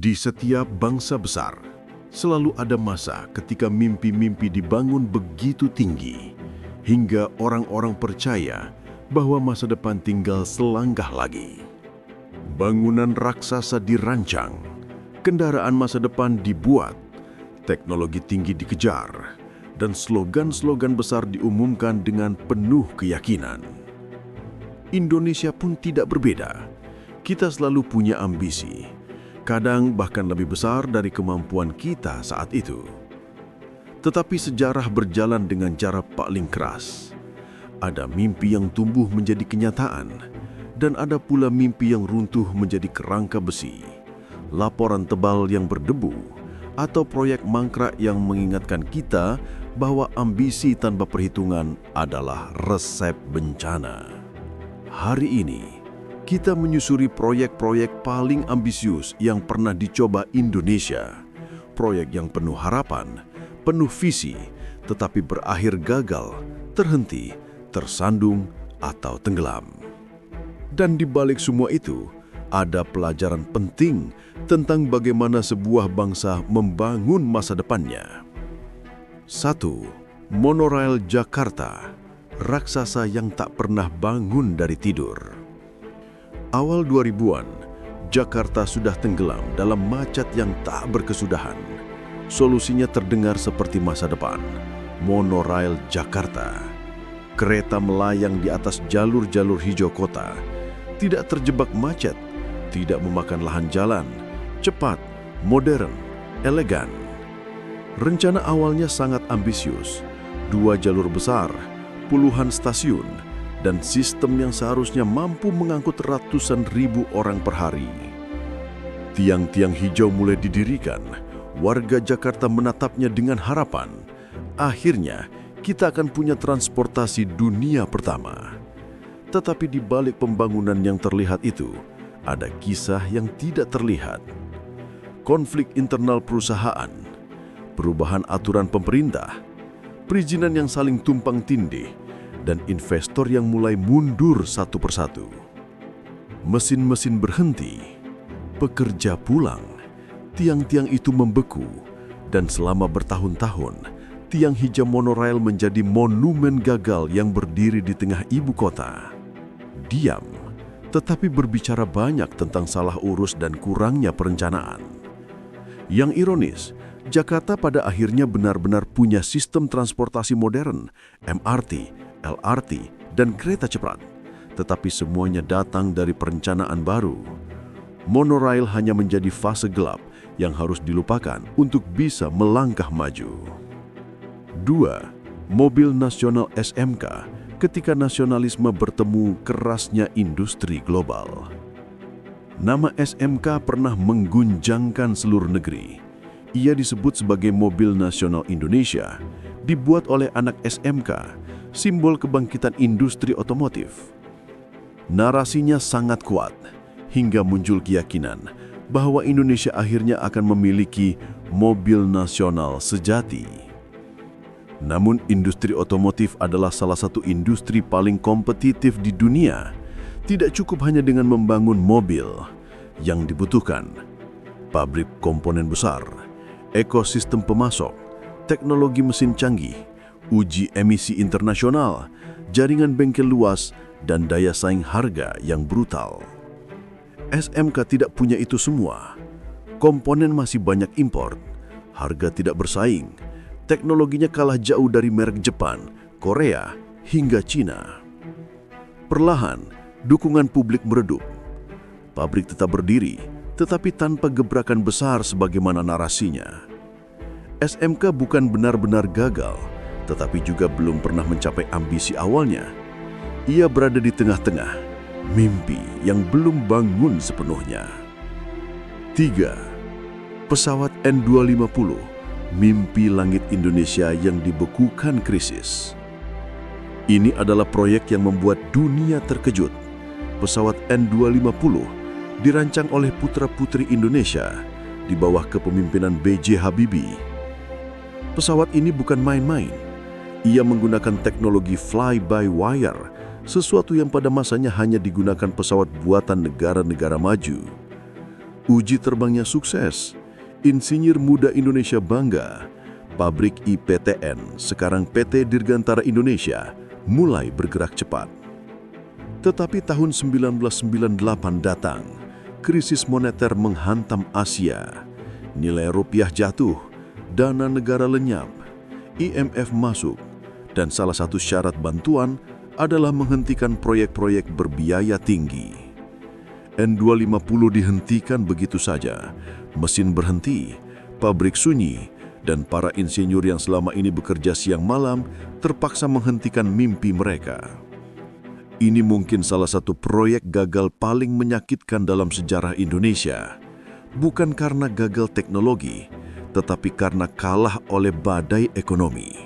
Di setiap bangsa besar, selalu ada masa ketika mimpi-mimpi dibangun begitu tinggi, hingga orang-orang percaya bahwa masa depan tinggal selangkah lagi. Bangunan raksasa dirancang, kendaraan masa depan dibuat, teknologi tinggi dikejar, dan slogan-slogan besar diumumkan dengan penuh keyakinan. Indonesia pun tidak berbeda. Kita selalu punya ambisi, kadang bahkan lebih besar dari kemampuan kita saat itu. Tetapi sejarah berjalan dengan cara paling keras. Ada mimpi yang tumbuh menjadi kenyataan, dan ada pula mimpi yang runtuh menjadi kerangka besi, laporan tebal yang berdebu, atau proyek mangkrak yang mengingatkan kita bahwa ambisi tanpa perhitungan adalah resep bencana. Hari ini, kita menyusuri proyek-proyek paling ambisius yang pernah dicoba Indonesia. Proyek yang penuh harapan, penuh visi, tetapi berakhir gagal, terhenti, tersandung, atau tenggelam. Dan di balik semua itu, ada pelajaran penting tentang bagaimana sebuah bangsa membangun masa depannya. 1. Monorail Jakarta, raksasa yang tak pernah bangun dari tidur. Awal 2000-an, Jakarta sudah tenggelam dalam macet yang tak berkesudahan. Solusinya terdengar seperti masa depan, monorail Jakarta. Kereta melayang di atas jalur-jalur hijau kota, tidak terjebak macet, tidak memakan lahan jalan, cepat, modern, elegan. Rencana awalnya sangat ambisius, 2 jalur besar, puluhan stasiun, dan sistem yang seharusnya mampu mengangkut ratusan ribu orang per hari. Tiang-tiang hijau mulai didirikan, warga Jakarta menatapnya dengan harapan. Akhirnya, kita akan punya transportasi dunia pertama. Tetapi di balik pembangunan yang terlihat itu, ada kisah yang tidak terlihat. Konflik internal perusahaan, perubahan aturan pemerintah, perizinan yang saling tumpang tindih, dan investor yang mulai mundur satu persatu. Mesin-mesin berhenti, pekerja pulang, tiang-tiang itu membeku, dan selama bertahun-tahun, tiang hijau monorail menjadi monumen gagal yang berdiri di tengah ibu kota. Diam, tetapi berbicara banyak tentang salah urus dan kurangnya perencanaan. Yang ironis, Jakarta pada akhirnya benar-benar punya sistem transportasi modern, MRT, LRT, dan kereta cepat. Tetapi semuanya datang dari perencanaan baru. Monorail hanya menjadi fase gelap yang harus dilupakan untuk bisa melangkah maju. 2. Mobil nasional SMK ketika nasionalisme bertemu kerasnya industri global. Nama SMK pernah mengguncangkan seluruh negeri. Ia disebut sebagai Mobil Nasional Indonesia, dibuat oleh anak SMK, simbol kebangkitan industri otomotif. Narasinya sangat kuat, hingga muncul keyakinan bahwa Indonesia akhirnya akan memiliki mobil nasional sejati. Namun industri otomotif adalah salah satu industri paling kompetitif di dunia. Tidak cukup hanya dengan membangun mobil. Yang dibutuhkan, pabrik komponen besar, ekosistem pemasok, teknologi mesin canggih, uji emisi internasional, jaringan bengkel luas, dan daya saing harga yang brutal. SMK tidak punya itu semua. Komponen masih banyak impor, harga tidak bersaing, teknologinya kalah jauh dari merek Jepang, Korea, hingga Cina. Perlahan, dukungan publik meredup. Pabrik tetap berdiri, tetapi tanpa gebrakan besar sebagaimana narasinya. SMK bukan benar-benar gagal, tetapi juga belum pernah mencapai ambisi awalnya. Ia berada di tengah-tengah, mimpi yang belum bangun sepenuhnya. 3. Pesawat N250, mimpi langit Indonesia yang dibekukan krisis. Ini adalah proyek yang membuat dunia terkejut. Pesawat N250 dirancang oleh putra-putri Indonesia di bawah kepemimpinan B.J. Habibie. Pesawat ini bukan main-main. Ia menggunakan teknologi fly-by-wire, sesuatu yang pada masanya hanya digunakan pesawat buatan negara-negara maju. Uji terbangnya sukses, insinyur muda Indonesia bangga, pabrik IPTN, sekarang PT Dirgantara Indonesia, mulai bergerak cepat. Tetapi tahun 1998 datang, krisis moneter menghantam Asia, nilai rupiah jatuh, dana negara lenyap, IMF masuk, dan salah satu syarat bantuan adalah menghentikan proyek-proyek berbiaya tinggi. N250 dihentikan begitu saja, mesin berhenti, pabrik sunyi, dan para insinyur yang selama ini bekerja siang malam terpaksa menghentikan mimpi mereka. Ini mungkin salah satu proyek gagal paling menyakitkan dalam sejarah Indonesia, bukan karena gagal teknologi, tetapi karena kalah oleh badai ekonomi.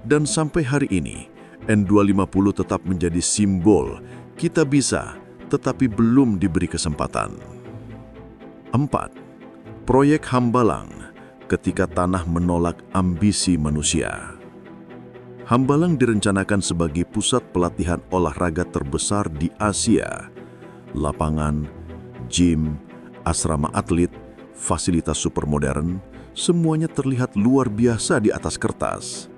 Dan sampai hari ini, N250 tetap menjadi simbol kita bisa, tetapi belum diberi kesempatan. 4. Proyek Hambalang, ketika tanah menolak ambisi manusia. Hambalang direncanakan sebagai pusat pelatihan olahraga terbesar di Asia. Lapangan, gym, asrama atlet, fasilitas supermodern, semuanya terlihat luar biasa di atas kertas.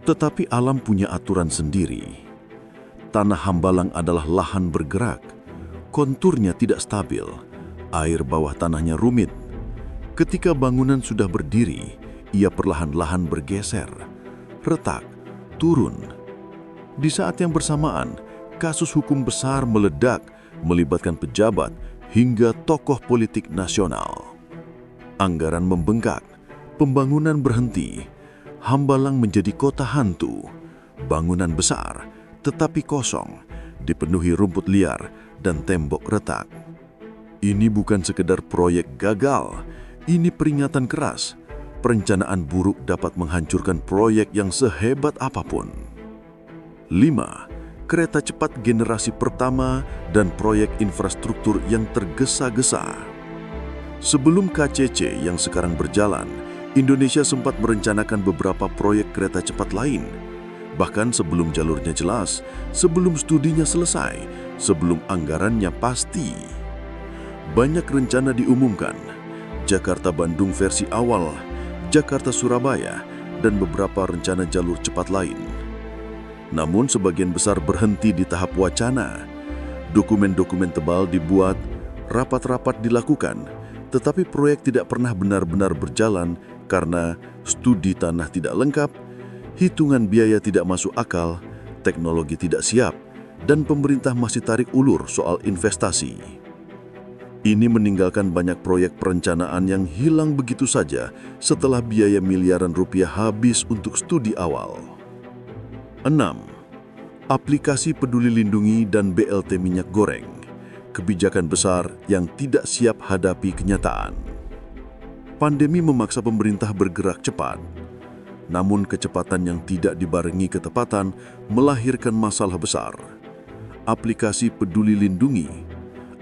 Tetapi alam punya aturan sendiri. Tanah Hambalang adalah lahan bergerak, konturnya tidak stabil, air bawah tanahnya rumit. Ketika bangunan sudah berdiri, ia perlahan-lahan bergeser, retak, turun. Di saat yang bersamaan, kasus hukum besar meledak, melibatkan pejabat hingga tokoh politik nasional. Anggaran membengkak, pembangunan berhenti, Hambalang menjadi kota hantu, bangunan besar, tetapi kosong, dipenuhi rumput liar dan tembok retak. Ini bukan sekedar proyek gagal, ini peringatan keras. Perencanaan buruk dapat menghancurkan proyek yang sehebat apapun. 5. Kereta cepat generasi pertama dan proyek infrastruktur yang tergesa-gesa. Sebelum KCC yang sekarang berjalan, Indonesia sempat merencanakan beberapa proyek kereta cepat lain. Bahkan sebelum jalurnya jelas, sebelum studinya selesai, sebelum anggarannya pasti. Banyak rencana diumumkan. Jakarta-Bandung versi awal, Jakarta-Surabaya, dan beberapa rencana jalur cepat lain. Namun sebagian besar berhenti di tahap wacana. Dokumen-dokumen tebal dibuat, rapat-rapat dilakukan, tetapi proyek tidak pernah benar-benar berjalan karena studi tanah tidak lengkap, hitungan biaya tidak masuk akal, teknologi tidak siap, dan pemerintah masih tarik ulur soal investasi. Ini meninggalkan banyak proyek perencanaan yang hilang begitu saja setelah biaya miliaran rupiah habis untuk studi awal. 6. Aplikasi Peduli Lindungi dan BLT minyak goreng. Kebijakan besar yang tidak siap hadapi kenyataan. Pandemi memaksa pemerintah bergerak cepat. Namun kecepatan yang tidak dibarengi ketepatan melahirkan masalah besar. Aplikasi Peduli Lindungi,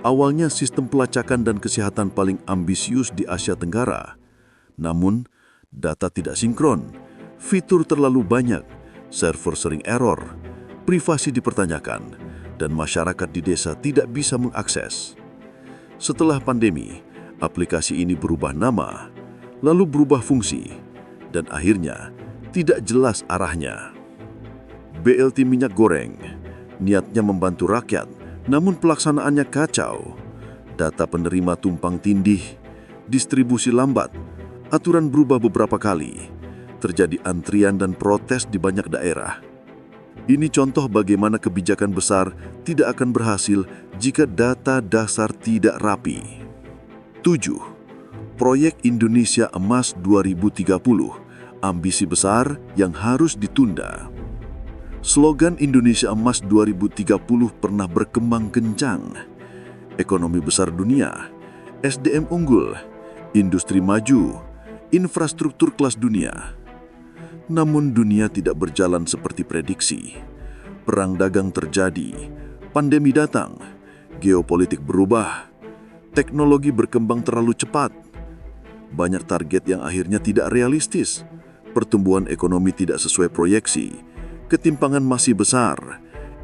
awalnya sistem pelacakan dan kesehatan paling ambisius di Asia Tenggara. Namun, data tidak sinkron, fitur terlalu banyak, server sering error, privasi dipertanyakan, dan masyarakat di desa tidak bisa mengakses. Setelah pandemi, aplikasi ini berubah nama, lalu berubah fungsi, dan akhirnya tidak jelas arahnya. BLT minyak goreng, niatnya membantu rakyat, namun pelaksanaannya kacau. Data penerima tumpang tindih, distribusi lambat, aturan berubah beberapa kali, terjadi antrian dan protes di banyak daerah. Ini contoh bagaimana kebijakan besar tidak akan berhasil jika data dasar tidak rapi. 7. Proyek Indonesia Emas 2030, ambisi besar yang harus ditunda. Slogan Indonesia Emas 2030 pernah berkembang kencang. Ekonomi besar dunia, SDM unggul, industri maju, infrastruktur kelas dunia. Namun dunia tidak berjalan seperti prediksi. Perang dagang terjadi, pandemi datang, geopolitik berubah, teknologi berkembang terlalu cepat. Banyak target yang akhirnya tidak realistis, pertumbuhan ekonomi tidak sesuai proyeksi, ketimpangan masih besar,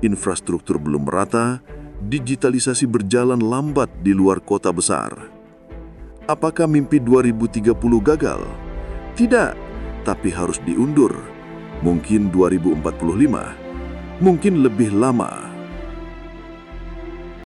infrastruktur belum merata, digitalisasi berjalan lambat di luar kota besar. Apakah mimpi 2030 gagal? Tidak, tapi harus diundur. Mungkin 2045, mungkin lebih lama.